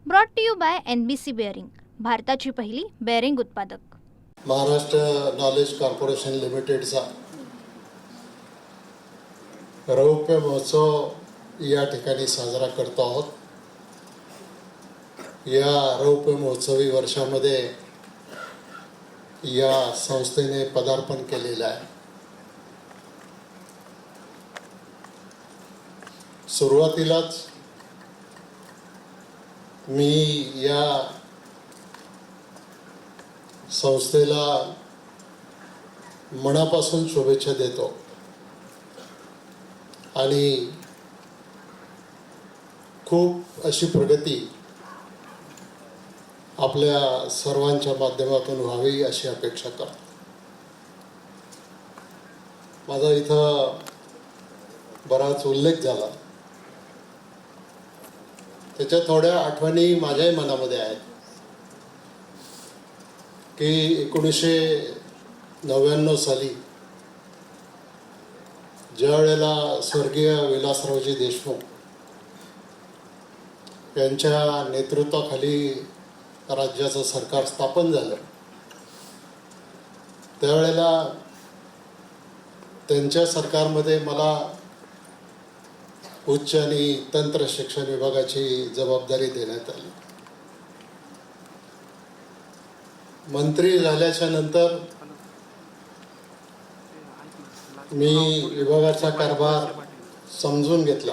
Brought to you by NBC bearing, भारताची पहिली bearing उत्पादक. महाराष्ट्र नॉलेज कॉर्पोरेशन लिमिटेडचा रौप्य महोत्सव या ठिकाणी साजरा करतो आहोत. या रौप्य महोत्सवी वर्षामध्ये या संस्थेने पदार्पण केलेलं आहे. सुरुवातीलाच मी या संस्थेला मनापासून शुभेच्छा देतो आणि खूप अशी प्रगती आपल्या सर्वांच्या माध्यमातून व्हावी अशी अपेक्षा करतो. माझा इथं बराच उल्लेख झाला, त्याच्या थोड्या आठवणी माझ्याही मनामध्ये आहेत की 1999 साली ज्या वेळेला स्वर्गीय विलासरावजी देशमुख यांच्या नेतृत्वाखाली राज्याचं सरकार स्थापन झालं, त्यावेळेला त्यांच्या सरकारमध्ये मला उच्च आणि तंत्र शिक्षण विभागाची जबाबदारी देण्यात आली. मंत्री झाल्याच्या नंतर मी विभागाचा कारभार समजून घेतला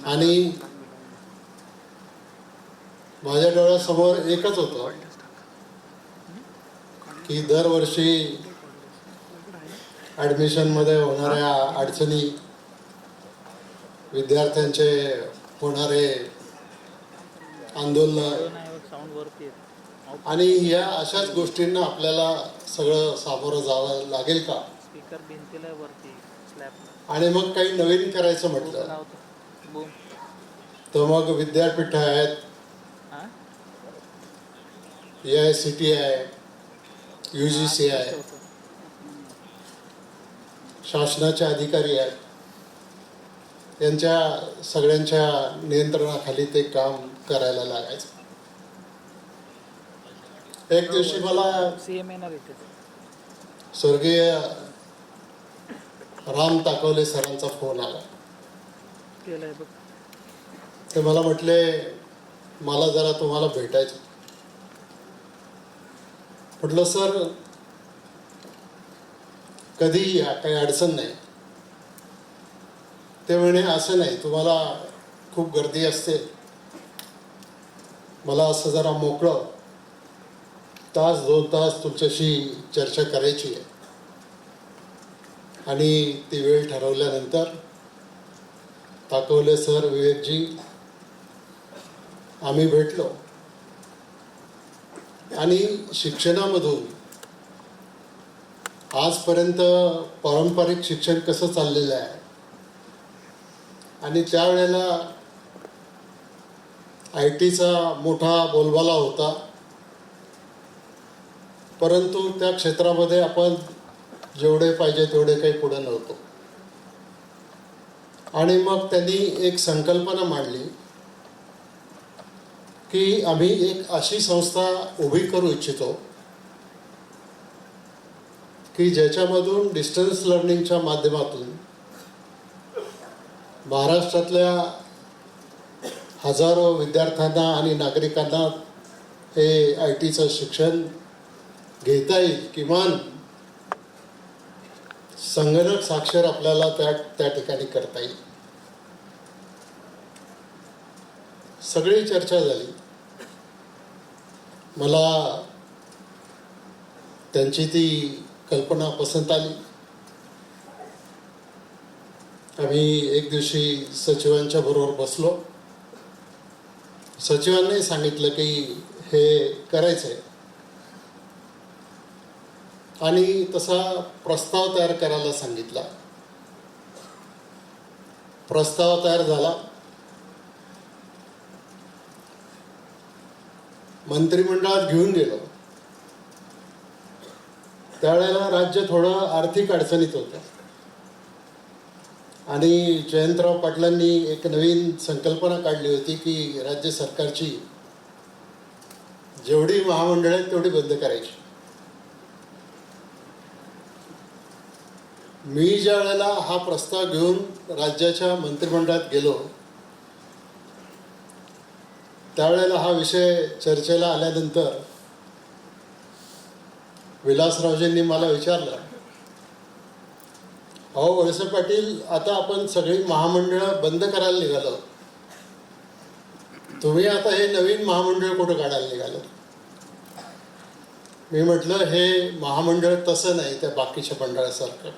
आणि माझ्या डोळ्यासमोर एकच होतं की दरवर्षी ॲडमिशनमध्ये होणाऱ्या अडचणी, विद्यार्थ्यांचे होणारे आंदोलन आणि या अशाच गोष्टींना आपल्याला सगळं सामोरं जावं लागेल का, आणि मग काही नवीन करायचं म्हटलं तर मग विद्यापीठ आहेत, AICTE आहे, UGC आहे, शासनाचे अधिकारी आहेत, यांच्या सगळ्यांच्या नियंत्रणाखाली ते काम करायला लागायचं. एक दिवशी मला स्वर्गीय राम ताकवले सरांचा फोन आला. ते मला म्हटले, मला जरा तुम्हाला भेटायचं. म्हटलं सर कधी या, काही अडचण नाही. ते म्हणे असं नाही, तुम्हाला खूप गर्दी असते, मला असं जरा मोकळं तास 2 तास तुमच्याशी चर्चा करायची आहे. आणि ती वेळ ठरवल्यानंतर ताकवले सर, विवेकजी आम्ही भेटलो आणि शिक्षणामधून आजपर्यंत पारंपरिक शिक्षण कसं चाललेलं आहे आणि त्यावेळेला IT चा मोठा बोलबाला होता, परंतु त्या क्षेत्रामध्ये आपण जेवढे पाहिजे तेवढे काही पुढे नव्हतो. आणि मग त्यांनी एक संकल्पना मांडली की आम्ही एक अशी संस्था उभी करू इच्छितो की ज्याच्यामधून डिस्टन्स लर्निंगच्या माध्यमातून महाराष्ट्रातल्या हजारो विद्यार्थ्यांना आणि नागरिकांना हे IT चं शिक्षण घेता येईल, किमान संगणक साक्षर आपल्याला त्या ठिकाणी करता येईल. सगळी चर्चा झाली. मला त्यांची ती कल्पना पसंत आली. आम्ही एक दिवशी सचिवांच्या बरोबर बसलो. सचिवांनी सांगितलं की हे करायचंय आणि तसा प्रस्ताव तयार करायला सांगितला. प्रस्ताव तयार झाला. मंत्रिमंडळात घेऊन गेलो. त्यावेळेला राज्य थोडं आर्थिक अडचणीत होतं आणि जयंतराव पाटलांनी एक नवीन संकल्पना काढली होती की राज्य सरकारची जेवढी महामंडळं आहेत तेवढी बंद करायची. मी ज्या वेळेला हा प्रस्ताव घेऊन राज्याच्या मंत्रिमंडळात गेलो त्यावेळेला हा विषय चर्चेला आल्यानंतर विलासरावजींनी मला विचारलं, अहो वळसे पाटील, आता आपण सगळी महामंडळं बंद करायला निघालो, तुम्ही आता हे नवीन महामंडळ कुठं काढायला निघालो? मी म्हटलं, हे महामंडळ तसं नाही त्या बाकीच्या मंडळासारखं,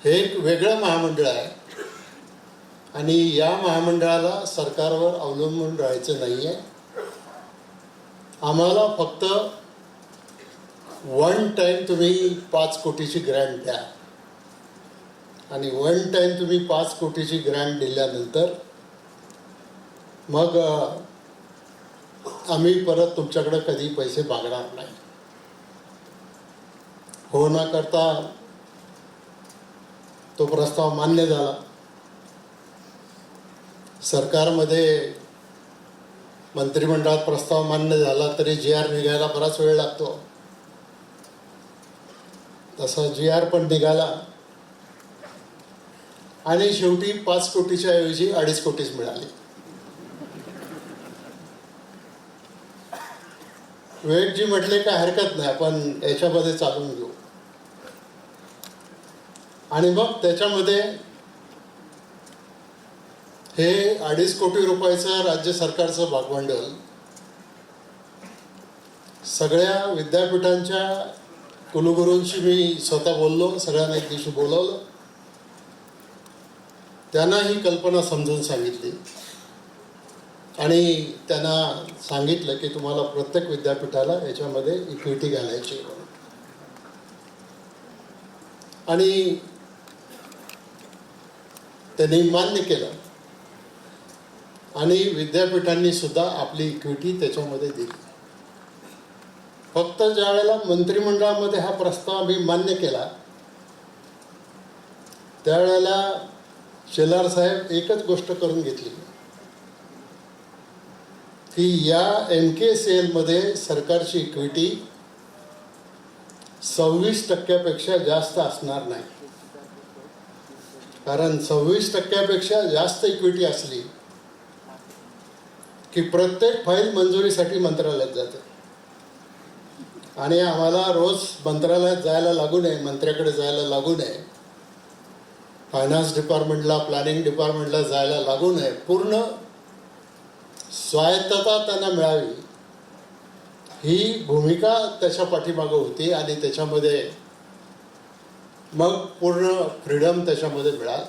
हे एक वेगळं महामंडळ आहे आणि या महामंडळाला सरकारवर अवलंबून राहायचं नाही आहे. आम्हाला फक्त वन टाइम तुम्ही 5 कोटीची ग्रँट द्या आणि वन टाइम तुम्ही 5 कोटीची ग्रँट दिल्यानंतर मग आम्ही परत तुमच्याकडे कधी पैसे मागणार नाही. हो ना करता तो प्रस्ताव मान्य झाला. सरकारमध्ये मंत्रिमंडळात प्रस्ताव मान्य झाला तरी GR निघायला बराच वेळ लागतो. तसा GR पण निघाला आणि शेवटी 5 कोटीच्या ऐवजी 2.5 कोटीच मिळाले. विवेकजी म्हटले काय हरकत नाही, आपण याच्यामध्ये चालून घेऊ. आणि मग त्याच्यामध्ये हे 2.5 कोटी रुपयाचं राज्य सरकारचं भागभांडवल सगळ्या विद्यापीठांच्या कुलगुरूंशी मी स्वतः बोललो, सगळ्यांना एक दिवशी बोलवलं, त्यांना ही कल्पना समजून सांगितली आणि त्यांना सांगितलं की तुम्हाला प्रत्येक विद्यापीठाला याच्यामध्ये इक्विटी घालायची. आणि त्यांनी मान्य केलं आणि विद्यापीठांनी सुद्धा आपली इक्विटी त्याच्यामध्ये दिली. फक्त ज्या वेळेला मंत्रिमंडळामध्ये हा प्रस्ताव आम्ही मान्य केला त्यावेळेला शेलार साहेब एकच गोष्ट करून घेतली की या MKCL मध्ये सरकारची इक्विटी 26% जास्त असणार नाही. कारण 26% जास्त इक्विटी असली की प्रत्येक फाईल मंजुरीसाठी मंत्रालयात जाते आणि आम्हाला रोज मंत्रालयात जायला लागू नये, मंत्र्याकडे जायला लागू नये, फायनान्स डिपार्टमेंटला, प्लॅनिंग डिपार्टमेंटला जायला लागू नये, पूर्ण स्वायत्तता त्यांना मिळावी ही भूमिका त्याच्या पाठीमागं होती. आणि त्याच्यामध्ये मग पूर्ण फ्रीडम त्याच्यामध्ये मिळाल.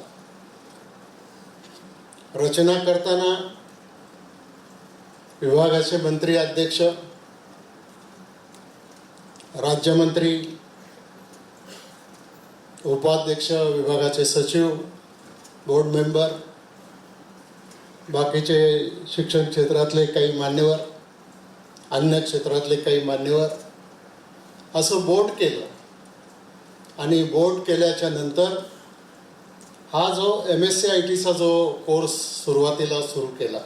रचना करताना विभागाचे मंत्री अध्यक्ष, राज्यमंत्री, उपाध्यक्ष, विभागाचे सचिव, बोर्ड मेंबर, बाकीचे शिक्षण क्षेत्रातले काही मान्यवर, अन्य क्षेत्रातले काही मान्यवर असं बोर्ड केलं. आणि बोर्ड केल्याच्या नंतर हा जो MSc-ITचा जो कोर्स सुरुवातीला सुरू केला,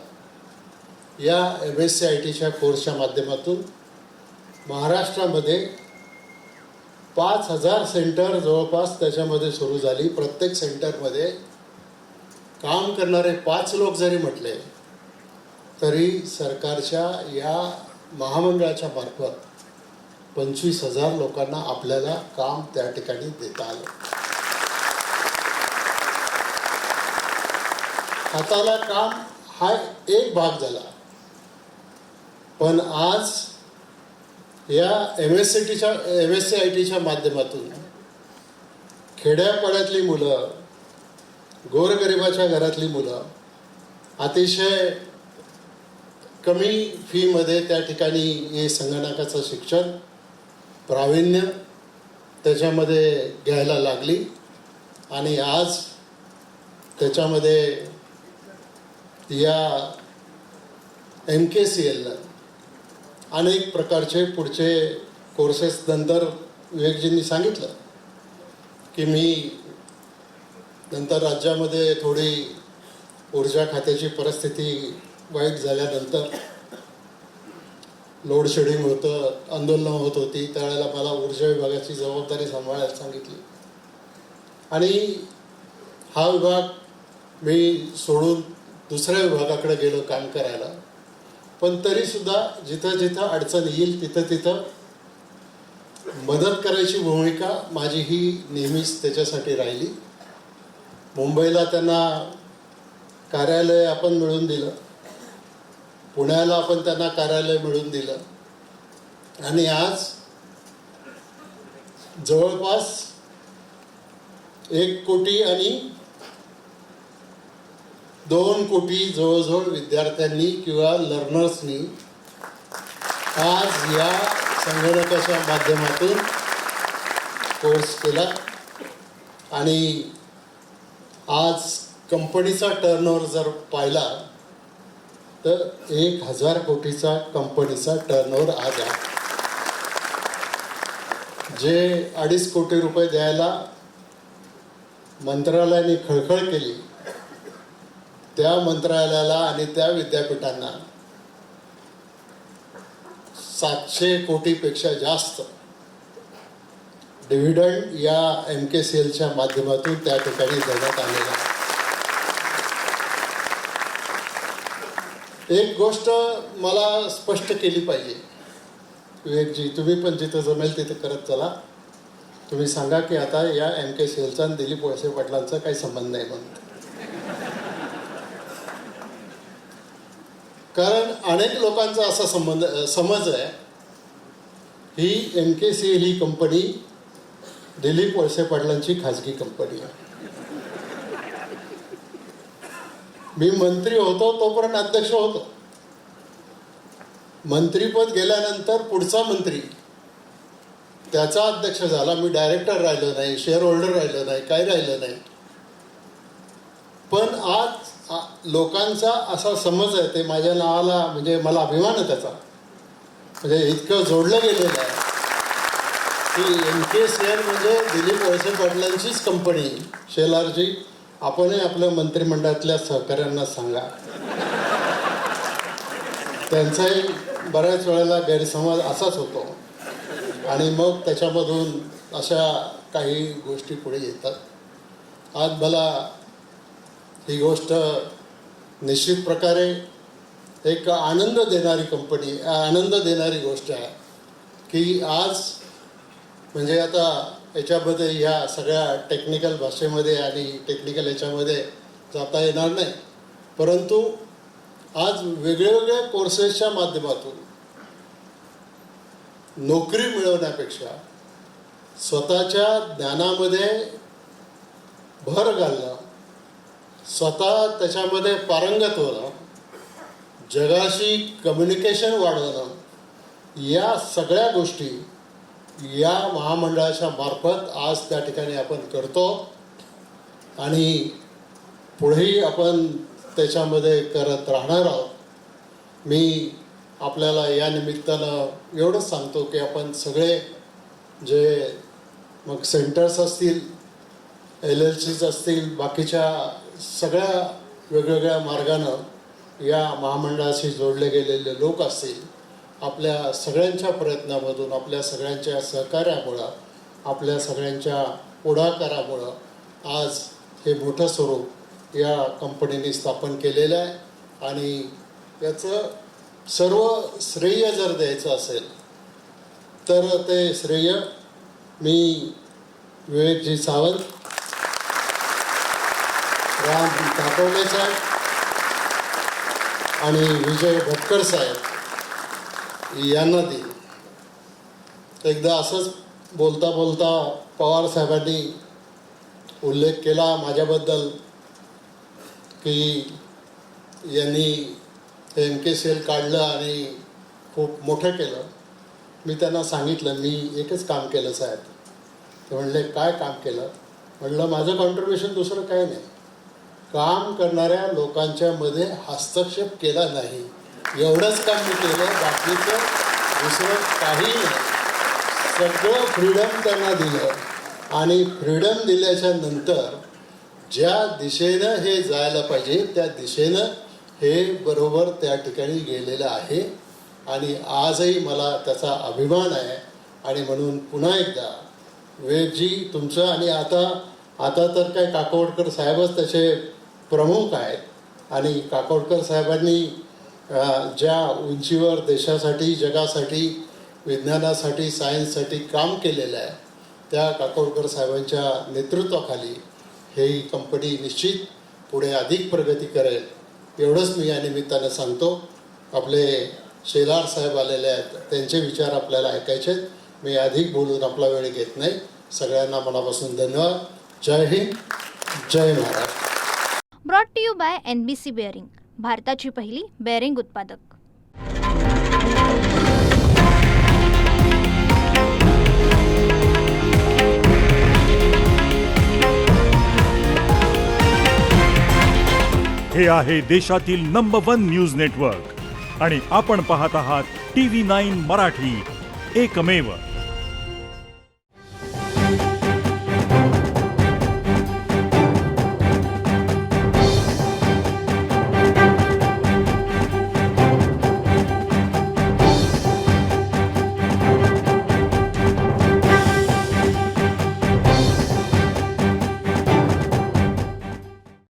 या MSc-ITच्या कोर्सच्या माध्यमातून महाराष्ट्रामध्ये 5,000 सेंटर जवळपास त्याच्यामध्ये सुरू झाली. प्रत्येक सेंटरमध्ये काम करणारे 5 लोक जरी म्हटले तरी सरकारच्या या महामंडळाच्या मार्फत 25,000 लोकांना आपल्याला काम त्या ठिकाणी देता आलं. हाताला काम हा एक भाग झाला, पण आज या MSc-ITच्या माध्यमातून खेड्यापाड्यातली मुलं, गोरगरिबाच्या घरातली मुलं अतिशय कमी फीमध्ये त्या ठिकाणी हे संगणकाचं शिक्षण, प्रावीण्य त्याच्यामध्ये घ्यायला लागली. आणि आज त्याच्यामध्ये या MKCLला अनेक प्रकारचे पुढचे कोर्सेस नंतर विवेकजींनी सांगितलं की मी नंतर राज्यामध्ये थोडी ऊर्जा खात्याची परिस्थिती वाईट झाल्यानंतर लोड शेडिंग होतं, आंदोलनं होत होती, त्यावेळेला मला ऊर्जा विभागाची जबाबदारी सांभाळायला सांगितली आणि हा विभाग मी सोडून दुसऱ्या विभागाकडे गेलो काम करायला. पण तरीसुद्धा जिथं जिथं अडचण येईल तिथं तिथं मदत करायची भूमिका माझी ही नेहमीच त्याच्यासाठी राहिली. मुंबईला त्यांना कार्यालय आपण मिळवून दिलं, पुण्याला आपण त्यांना कार्यालय मिळवून दिलं आणि आज जवळपास 1 कोटी आणि 2 कोटी जवळजवळ विद्यार्थ्यांनी किंवा लर्नर्सनी आज या संगणकाच्या माध्यमातून कोर्स केला आणि आज कंपनीचा टर्नओव्हर जर पाहिला तर 1000 कोटीचा कंपनीचा टर्नओव्हर आज आहे. जे 2.5 कोटी रुपये द्यायला मंत्रालयाने खळखळ केली, त्या मंत्रालयाला आणि त्या विद्यापीठांना 700 कोटीपेक्षा जास्त डिव्हिडंड या MKCLच्या माध्यमातून त्या ठिकाणी देण्यात आलेला आहे. एक गोष्ट मला स्पष्ट केली पाहिजे, विवेकजी, तुम्ही पण जिथं जमेल तिथे करत चला. तुम्ही सांगा की आता या MKCLचा आणि दिलीप वळसे पाटलांचा काही संबंध नाही म्हणून. कारण अनेक लोकांचा असा समज आहे ही MKCL ही कंपनी दिलीप वळसे पाटलांची खाजगी कंपनी आहे. मी मंत्री होतो तोपर्यंत अध्यक्ष होतो. मंत्रीपद गेल्यानंतर पुढचा मंत्री त्याचा अध्यक्ष झाला. मी डायरेक्टर राहिलो नाही, शेअर होल्डर राहिलो नाही, काही राहिलं नाही. पण आज लोकांचा असा समज आहे, ते माझ्या नावाला म्हणजे मला अभिमान आहे त्याचा, म्हणजे इतकं जोडलं गेलेलं आहे की MKCL म्हणजे दिलीप वळसे पाटलांचीच कंपनी. शेलारजी, आपणही आपल्या मंत्रिमंडळातल्या सहकाऱ्यांना सांगा. त्यांचाही बऱ्याच वेळेला गैरसमज असाच होतो आणि मग त्याच्यामधून अशा काही गोष्टी पुढे येतात. आज मला ही गोष्ट निश्चित प्रकारे एक आनंद देणारी गोष्ट आहे की आज म्हणजे आता याच्यामध्ये ह्या सगळ्या टेक्निकल भाषेमध्ये आणि टेक्निकल याच्यामध्ये जाता येणार नाही, परंतु आज वेगळ्या कोर्सेसच्या माध्यमातून नोकरी मिळवण्यापेक्षा स्वतःच्या ज्ञानामध्ये भर घालणं, स्वतः त्याच्यामध्ये पारंगत होणं, जगाशी कम्युनिकेशन वाढवणं, या सगळ्या गोष्टी या महामंडळाच्या मार्फत आज त्या ठिकाणी आपण करतो आणि पुढेही आपण त्याच्यामध्ये करत राहणार आहोत. मी आपल्याला या निमित्तानं एवढंच सांगतो की आपण सगळे जे मग सेंटर्स असतील, LLCs असतील, बाकीच्या सगळ्या वेगवेगळ्या मार्गानं या महामंडळाशी जोडले गेलेले लोक असतील, आपल्या सगळ्यांच्या प्रयत्नामधून, आपल्या सगळ्यांच्या सहकार्यामुळं, आपल्या सगळ्यांच्या पुढाकारामुळं आज हे मोठं स्वरूप या कंपनीने स्थापन केलेलं आहे आणि याचं सर्व श्रेय जर द्यायचं असेल तर ते श्रेय मी विवेकजी सावंत, राम काटोले साहेब आणि विजय भटकर साहेब यांना देईल. एकदा असंच बोलता बोलता पवार साहेबांनी उल्लेख केला माझ्याबद्दल की यांनी MKCL काढलं आणि खूप मोठं केलं. मी त्यांना सांगितलं मी एकच काम केलं साहेब. ते म्हणले काय काम केलं? म्हणलं माझं कॉन्ट्रीब्युशन दुसरं काही नाही, काम करणाऱ्या लोकांच्या मध्ये हस्तक्षेप केला नाही, एवढंच काम मी केलं, बाकीचं दुसरं काही नाही. सगळं फ्रीडम त्यांना दिलं आणि फ्रीडम दिल्याच्या नंतर ज्या दिशेनं हे जायला पाहिजे त्या दिशेनं हे बरोबर त्या ठिकाणी गेलेलं आहे आणि आजही मला त्याचा अभिमान आहे. आणि म्हणून पुन्हा एकदा वेदजी तुमचं आणि आता तर काय काकोडकर साहेबच त्याचे प्रमुख आहेत आणि काकोडकर साहेबांनी ज्या उंचीवर देशासाठी जगासाठी विज्ञानासाठी सायन्ससाठी काम केलेलं आहे त्या काकोडकर साहेबांच्या नेतृत्वाखाली ही कंपनी निश्चित पुढे अधिक प्रगती करेल एवढंच मी या निमित्तानं सांगतो. आपले शेलार साहेब आलेले आहेत त्यांचे विचार आपल्याला ऐकायचे आहेत. मी अधिक बोलून आपला वेळ घेत नाही. सगळ्यांना मनापासून धन्यवाद. जय हिंद, जय Maharashtra. Brought to you by NBC bearing, भारताची पहिली बेअरिंग उत्पादक. हे आहे देशातील नंबर 1 न्यूज नेटवर्क आणि आपण पाहत आहात TV9 मराठी, एकमेव.